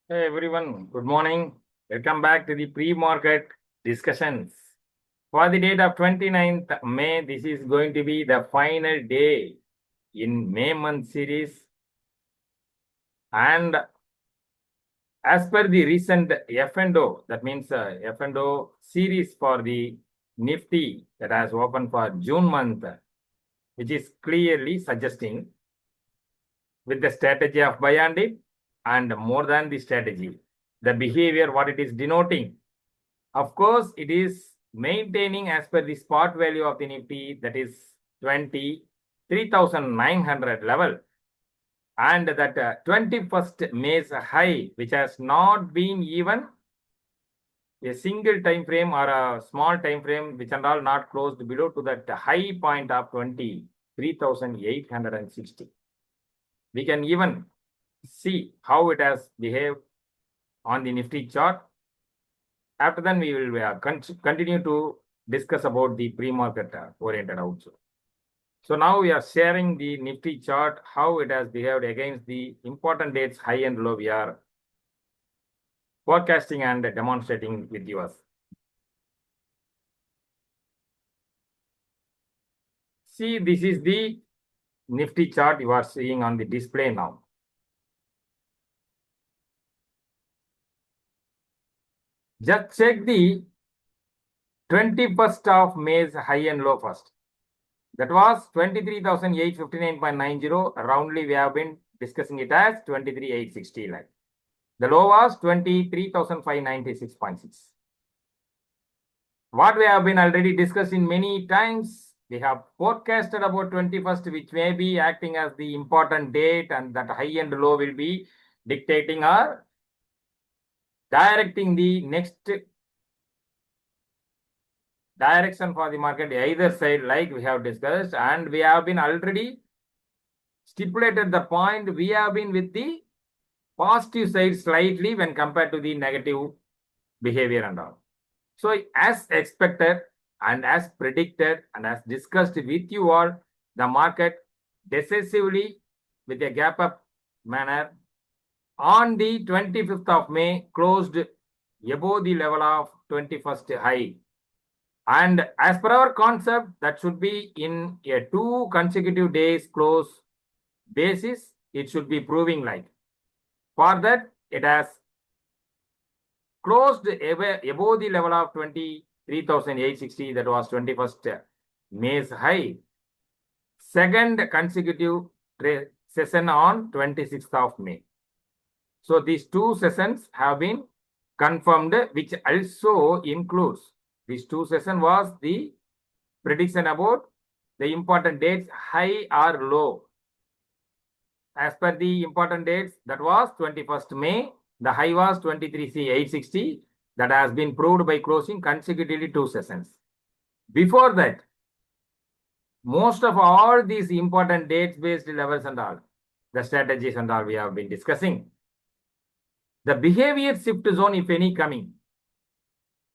Hey everyone, good morning. Welcome back to the pre-market discussions. For the date of 29th May, this is going to be the final day in May month series. And as per the recent F&O, that means F&O series for the NIFTY that has opened for June month, which is clearly suggesting with the strategy of buy and dip and more than the strategy, the behavior, what it is denoting. Of course, it is maintaining as per the spot value of the Nifty, that is 23,900 level. And that 21st May's high, which has not been even a single time frame or a small time frame, which and all not closed below to that high point of 23,860. We can even see how it has behaved on the Nifty chart. After that, we will continue to discuss about the pre-market oriented also. So now we are sharing the Nifty chart, how it has behaved against the important dates, high and low. We are forecasting and demonstrating with you. See, this is the Nifty chart you are seeing on the display now. Just check the 21st of May's high and low first. That was 23,859.90. Roundly, we have been discussing it as 23,860. Like the low was 23,596.6. What we have been already discussing many times, we have forecasted about 21st, which may be acting as the important date, and that high and low will be dictating or directing the next direction for the market, either side, like we have discussed, and we have been already stipulated the point. We have been with the positive side slightly when compared to the negative behavior and all. So as expected and as predicted and as discussed with you all, the market decisively with a gap up manner on the 25th of May closed above the level of 21st high. And as per our concept, that should be in a 2 consecutive days close basis, it should be proving like. For that, it has closed above the level of 23,860, that was 21st May's high. Second consecutive session on 26th of May. So these 2 sessions have been confirmed, which also includes this 2 session was the prediction about the important dates, high or low. As per the important dates, that was 21st May. The high was 23,860. That has been proved by closing consecutively 2 sessions. Before that, most of all these important dates-based levels and all, the strategies and all we have been discussing. The behavior shift zone, if any, coming.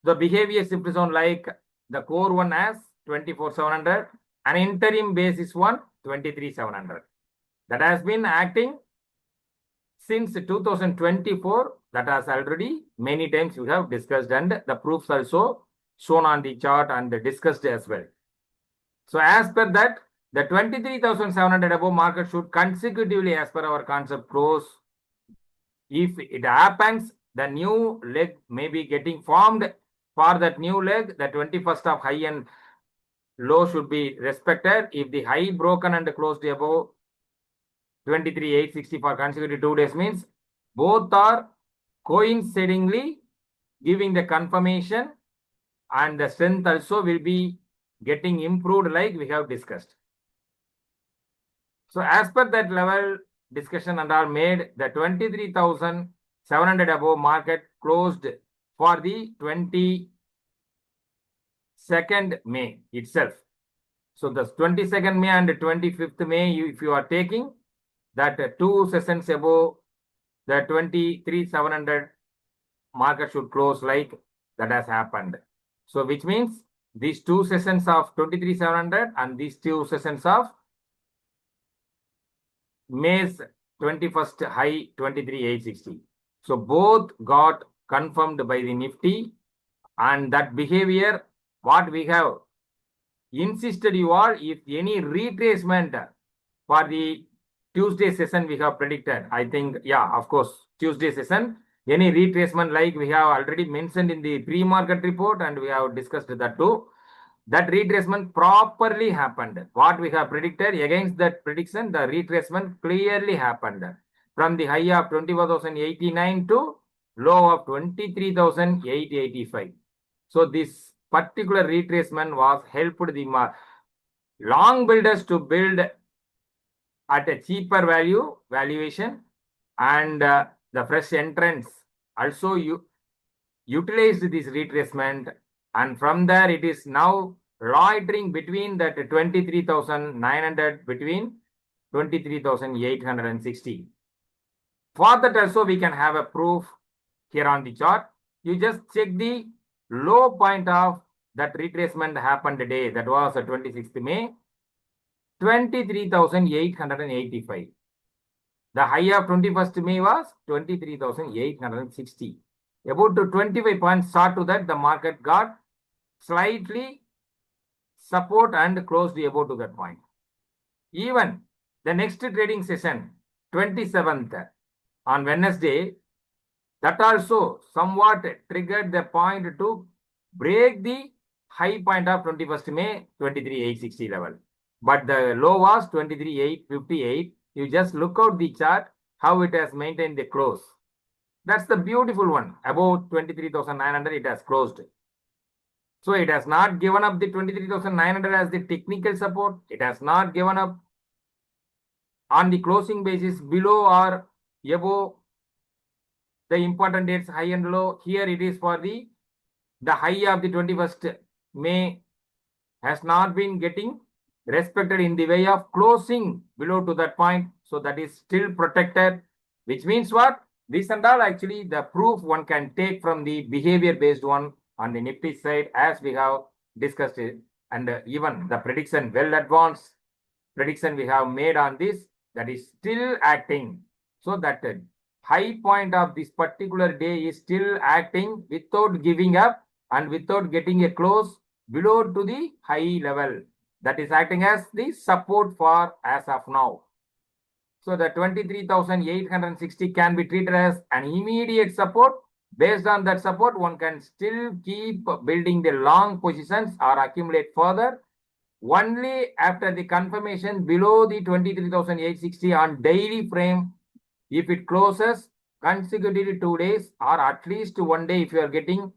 The behavior shift zone like the core one as 24,700, an interim basis one 23,700. That has been acting since 2024. That has already many times we have discussed, and the proofs also shown on the chart and discussed as well. So as per that, the 23,700 above market should consecutively, as per our concept, close. If it happens, the new leg may be getting formed. For that new leg, the 21st of high and low should be respected. If the high broken and closed above 23,860 for consecutive 2 days, means both are coincidingly giving the confirmation, and the strength also will be getting improved like we have discussed. So as per that level discussion and all made, the 23,700 above market closed for the 22nd May itself. So the 22nd May and 25th May, if you are taking that 2 sessions above the 23,700 market should close like that has happened. So which means these 2 sessions of 23,700 and these 2 sessions of May's 21st high 23,860. So both got confirmed by the Nifty, and that behavior, what we have insisted you all, if any retracement for the Tuesday session we have predicted, I think, yeah, of course, Tuesday session, any retracement like we have already mentioned in the pre-market report and we have discussed that too. That retracement properly happened. What we have predicted against that prediction, the retracement clearly happened. From the high of 24,089 to low of 23,885. So this particular retracement was helped the long builders to build at a cheaper valuation, and the fresh entrants also utilized this retracement, and from there it is now loitering between that 23,900 between 23,860. For that also we can have a proof here on the chart. You just check the low point of that retracement happened today, that was 26th May, 23,885. The high of 21st May was 23,860. About 25 points short to that, the market got slightly support and closed about to that point. Even the next trading session, 27th on Wednesday, that also somewhat triggered the point to break the high point of 21st May, 23,860 level. But the low was 23,858. You just look out the chart, how it has maintained the close. That's the beautiful one. About 23,900, it has closed. So it has not given up the 23,900 as the technical support. It has not given up on the closing basis below or above the important dates high and low. Here it is for the high of the 21st May has not been getting respected in the way of closing below to that point. So that is still protected, which means what? This and all actually the proof one can take from the behavior based one on the Nifty side, as we have discussed it, and even the prediction, well advanced prediction we have made on this, that is still acting. So that high point of this particular day is still acting without giving up and without getting a close below to the high level. That is acting as the support for as of now. So the 23,860 can be treated as an immediate support. Based on that support, one can still keep building the long positions or accumulate further. Only after the confirmation below the 23,860 on daily frame, if it closes consecutively 2 days or at least 1 day, if you are getting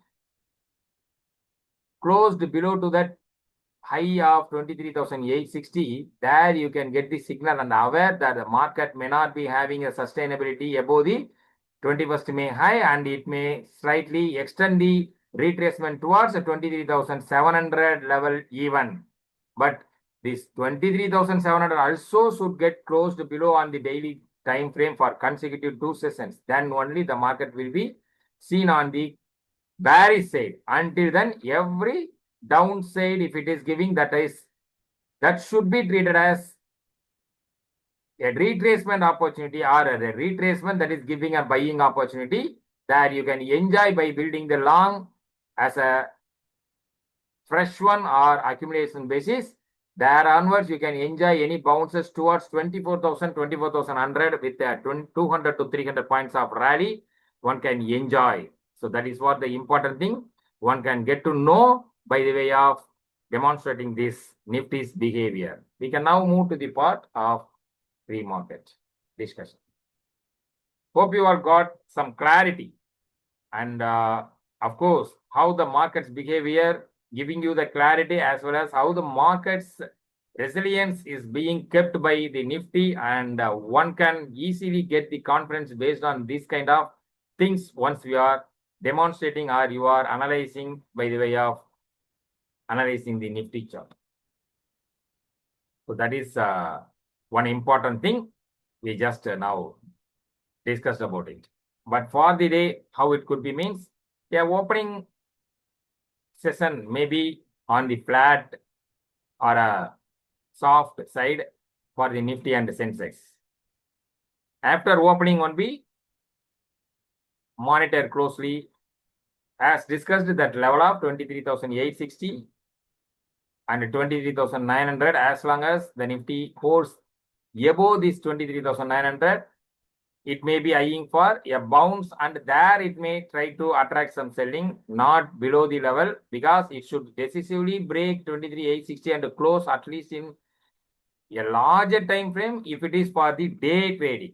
closed below to that high of 23,860, there you can get the signal and aware that the market may not be having a sustainability above the 21st May high, and it may slightly extend the retracement towards the 23,700 level even. But this 23,700 also should get closed below on the daily time frame for consecutive 2 sessions. Then only the market will be seen on the bearish side. Until then, every downside, if it is giving, that should be treated as a retracement opportunity or a retracement that is giving a buying opportunity that you can enjoy by building the long as a fresh one or accumulation basis. There onwards, you can enjoy any bounces towards 24,000, 24,100 with 200 to 300 points of rally. One can enjoy. So that is what the important thing one can get to know by the way of demonstrating this Nifty's behavior. We can now move to the part of pre-market discussion. Hope you all got some clarity, and of course, how the market's behavior giving you the clarity, as well as how the market's resilience is being kept by the Nifty, and one can easily get the confidence based on these kind of things once we are demonstrating or you are analyzing by the way of analyzing the Nifty chart. So that is one important thing we just now discussed about it. But for the day, how it could be means, the opening session may be on the flat or a soft side for the Nifty and the Sensex. After opening one be monitor closely. As discussed, that level of 23,860 and 23,900, as long as the Nifty holds above this 23,900, it may be eyeing for a bounce, and there it may try to attract some selling, not below the level, because it should decisively break 23,860 and close at least in a larger time frame if it is for the day trading.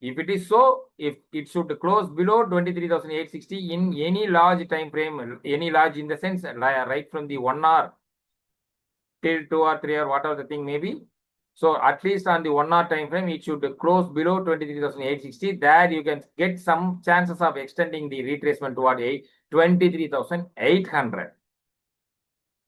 If it is so, if it should close below 23,860 in any large time frame, any large in the sense right from the 1 hour till 2 or 3 or whatever the thing may be. So at least on the 1 hour time frame, it should close below 23,860. There you can get some chances of extending the retracement toward 23,800.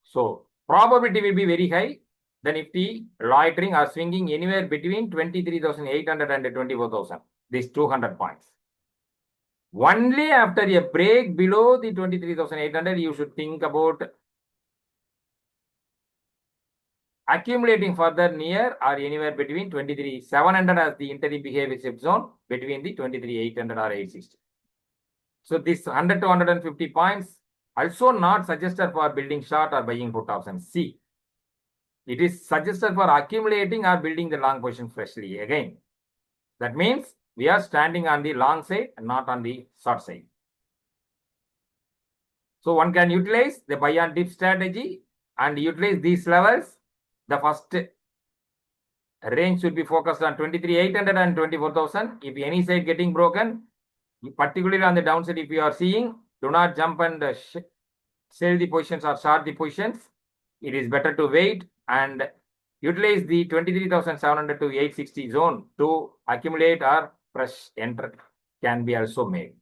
So probability will be very high. The Nifty loitering or swinging anywhere between 23,800 and 24,000. These 200 points. Only after a break below the 23,800, you should think about accumulating further near or anywhere between 23,700 as the interim behavior zone between the 23,800 or 860. So this 100 to 150 points also not suggested for building short or buying put options. C. It is suggested for accumulating or building the long position freshly again. That means we are standing on the long side and not on the short side. So one can utilize the buy and dip strategy and utilize these levels. The first range should be focused on 23,800 and 24,000. If any side getting broken, particularly on the downside, if you are seeing, do not jump and sell the positions or short the positions. It is better to wait and utilize the 23,700 to 860 zone to accumulate or fresh enter can be also made.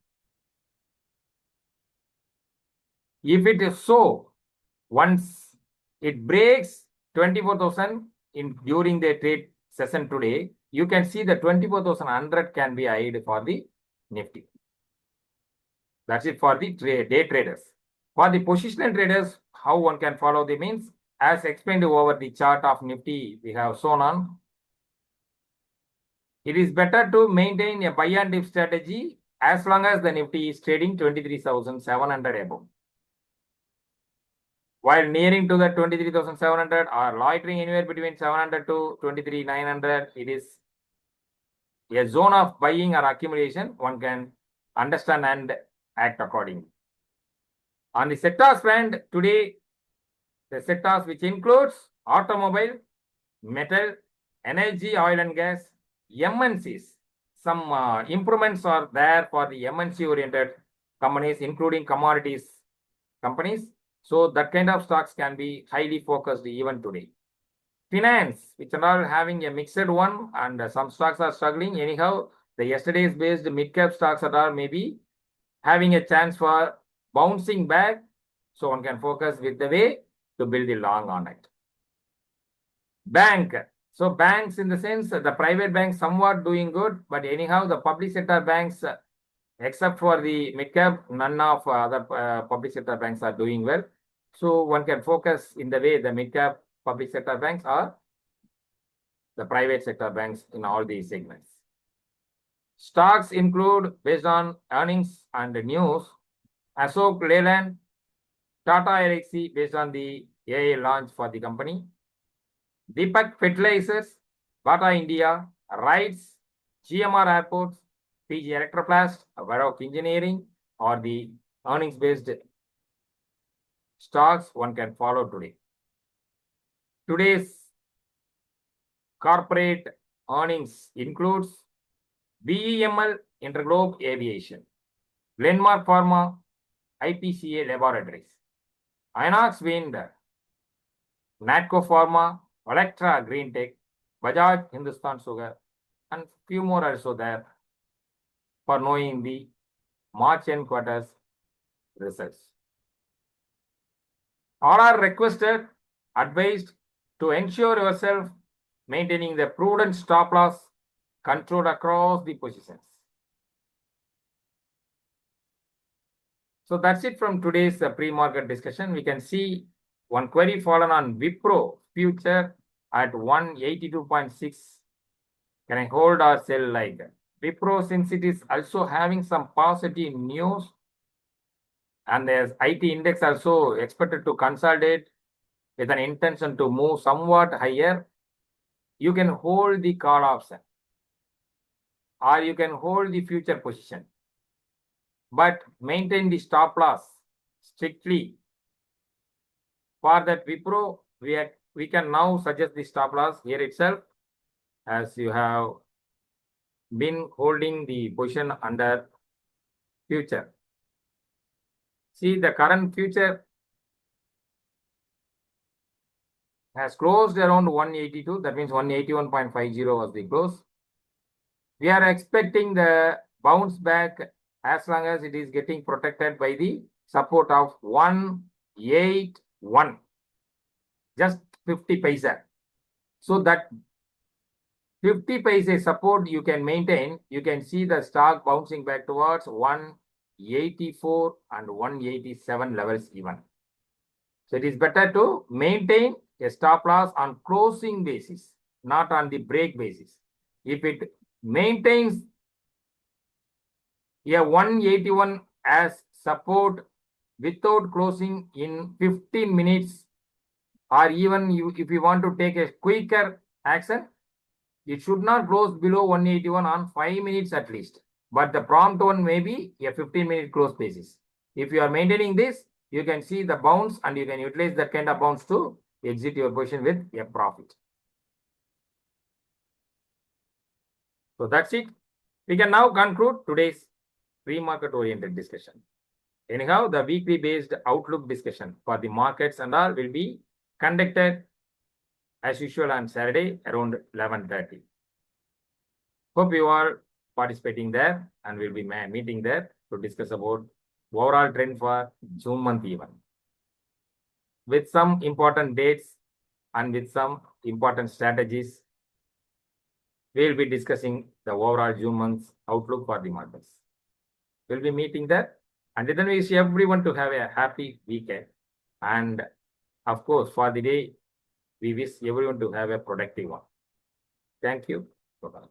If it is so, once it breaks 24,000 in during the trade session today, you can see the 24,100 can be eyed for the Nifty. That's it for the day traders. For the positional traders, how one can follow the means, as explained over the chart of Nifty we have shown on. It is better to maintain a buy and dip strategy as long as the Nifty is trading 23,700 above. While nearing to the 23,700 or loitering anywhere between 700 to 23,900, it is a zone of buying or accumulation. One can understand and act accordingly. On the sectors front, today, the sectors which includes automobile, metal, energy, oil and gas, MNCs. Some improvements are there for the MNC oriented companies, including commodities companies. So that kind of stocks can be highly focused even today. Finance, which are all having a mixed one, and some stocks are struggling. Anyhow, the yesterday's based mid-cap stocks are maybe having a chance for bouncing back. So one can focus with the way to build the long on it. Bank. So banks in the sense, the private banks somewhat doing good, but anyhow, the public sector banks, except for the mid-cap, none of other public sector banks are doing well. So one can focus in the way the mid-cap public sector banks are the private sector banks in all these segments. Stocks include, based on earnings and news, Ashok Leyland, Tata Elxsi based on the AI launch for the company, Deepak Fertilizers, Bata India, Rides, GMR Airports, PG Electroplast, Varroc Engineering, or the earnings-based stocks one can follow today. Today's corporate earnings includes BEML Interglobe Aviation, Glenmark Pharma, IPCA Laboratories, Inox Wind, Natco Pharma, Electra Green Tech, Bajaj Hindustan Sugar, and few more also there for knowing the March end quarters results. All are requested, advised to ensure yourself maintaining the prudent stop loss controlled across the positions. So that's it from today's pre-market discussion. We can see one query fallen on Wipro future at 182.6. Can I hold or sell like Wipro, since it is also having some positive news, and the IT index also expected to consolidate with an intention to move somewhat higher, you can hold the call option or you can hold the future position, but maintain the stop loss strictly. For that Wipro, we can now suggest the stop loss here itself, as you have been holding the position under future. See, the current future has closed around 182. That means 181.50 was the close. We are expecting the bounce back as long as it is getting protected by the support of 181, just 50 paisa. So that 50 paisa support you can maintain. You can see the stock bouncing back towards 184 and 187 levels even. So it is better to maintain a stop loss on closing basis, not on the break basis. If it maintains a 181 as support without closing in 15 minutes, or even if you want to take a quicker action, it should not close below 181 on 5 minutes at least. But the prompt one may be a 15-minute close basis. If you are maintaining this, you can see the bounce and you can utilize that kind of bounce to exit your position with a profit. So that's it. We can now conclude today's pre-market oriented discussion. Anyhow, the weekly based outlook discussion for the markets and all will be conducted as usual on Saturday around 11:30. Hope you are participating there, and we'll be meeting there to discuss about overall trend for June month even, with some important dates and with some important strategies. We'll be discussing the overall June month's outlook for the markets. We'll be meeting there, and then we wish everyone to have a happy weekend. And of course, for the day, we wish everyone to have a productive one. Thank you. Bye-bye.